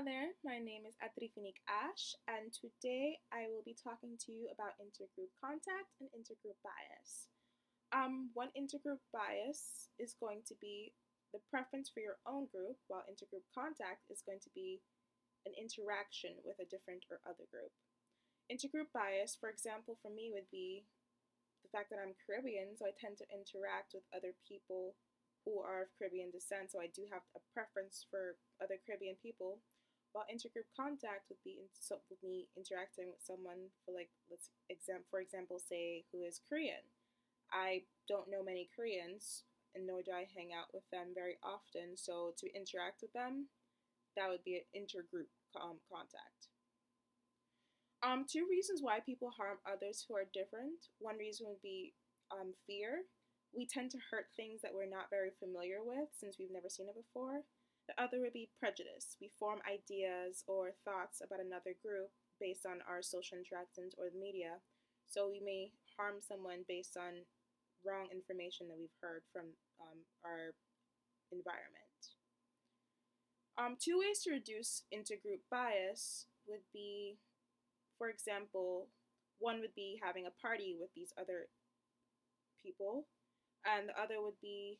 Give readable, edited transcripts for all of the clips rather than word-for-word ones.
Hi there, my name is Adrifinik Ash, and today I will be talking to you about intergroup contact and intergroup bias. One intergroup bias is going to be the preference for your own group, while intergroup contact is going to be an interaction with a different or other group. Intergroup bias, for example, for me would be the fact that I'm Caribbean, so I tend to interact with other people who are of Caribbean descent, so I do have a preference for other Caribbean people. While intergroup contact would be with me interacting with someone for for example, say who is Korean. I don't know many Koreans, and nor do I hang out with them very often. So to interact with them, that would be an intergroup contact. Two reasons why people harm others who are different. One reason would be fear. We tend to hurt things that we're not very familiar with since we've never seen it before. The other would be prejudice. We form ideas or thoughts about another group based on our social interactions or the media. So we may harm someone based on wrong information that we've heard from our environment. Two ways to reduce intergroup bias would be, for example, one would be having a party with these other people, and the other would be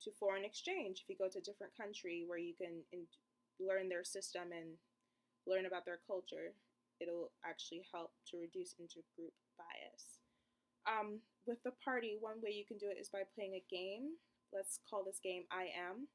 to foreign exchange. If you go to a different country where you can learn their system and learn about their culture, it'll actually help to reduce intergroup bias. With the party, one way you can do it is by playing a game. Let's call this game I Am.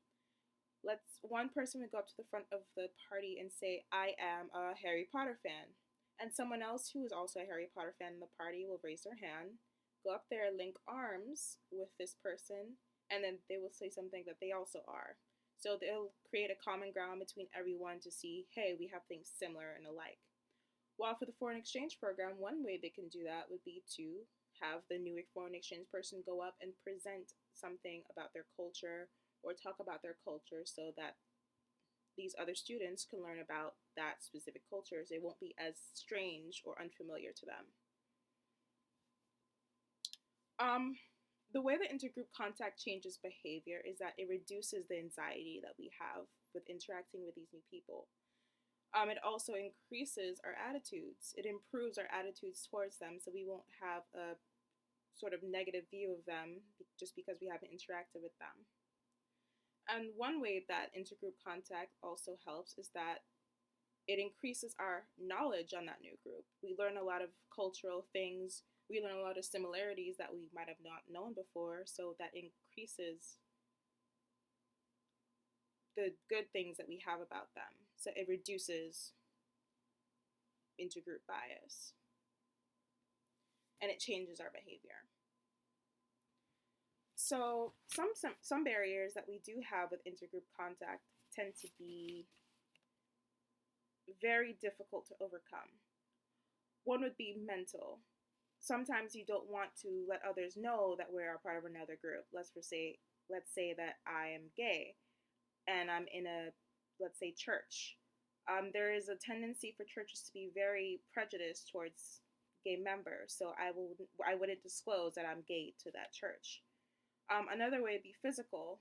One person would go up to the front of the party and say, I am a Harry Potter fan. And someone else who is also a Harry Potter fan in the party will raise their hand, go up there, link arms with this person, and then they will say something that they also are. So they'll create a common ground between everyone to see, hey, we have things similar and alike. While for the foreign exchange program, one way they can do that would be to have the new foreign exchange person go up and present something about their culture or talk about their culture so that these other students can learn about that specific culture. So it won't be as strange or unfamiliar to them. The way that intergroup contact changes behavior is that it reduces the anxiety that we have with interacting with these new people. It also increases our attitudes. It improves our attitudes towards them, so we won't have a sort of negative view of them just because we haven't interacted with them. And one way that intergroup contact also helps is that it increases our knowledge on that new group. We learn a lot of cultural things. We learn a lot of similarities that we might have not known before, so that increases the good things that we have about them. So it reduces intergroup bias, and it changes our behavior. So some barriers that we do have with intergroup contact tend to be very difficult to overcome. One would be mental. Sometimes you don't want to let others know that we're a part of another group. Let's say that I am gay and I'm in a, let's say, church. There is a tendency for churches to be very prejudiced towards gay members, so I wouldn't disclose that I'm gay to that church. Another way would be physical.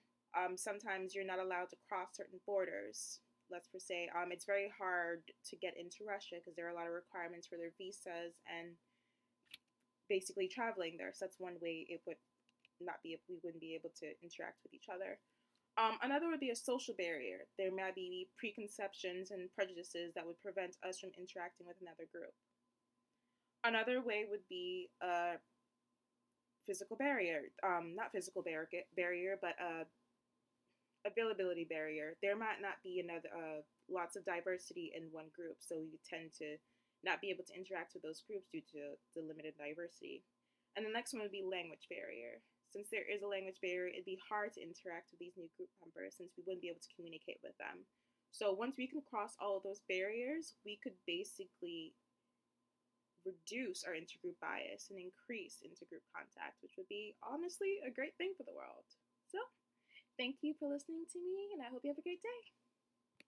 Sometimes you're not allowed to cross certain borders. Let's say it's very hard to get into Russia because there are a lot of requirements for their visas and basically traveling there. So that's one way we wouldn't be able to interact with each other. Another would be a social barrier. There might be preconceptions and prejudices that would prevent us from interacting with another group. Another way would be a physical barrier, not physical barrier, but availability barrier. There might not be lots of diversity in one group, so we tend to not be able to interact with those groups due to the limited diversity. And the next one would be language barrier. Since there is a language barrier, it'd be hard to interact with these new group members since we wouldn't be able to communicate with them. So once we can cross all of those barriers, we could basically reduce our intergroup bias and increase intergroup contact, which would be honestly a great thing for the world. So thank you for listening to me, and I hope you have a great day.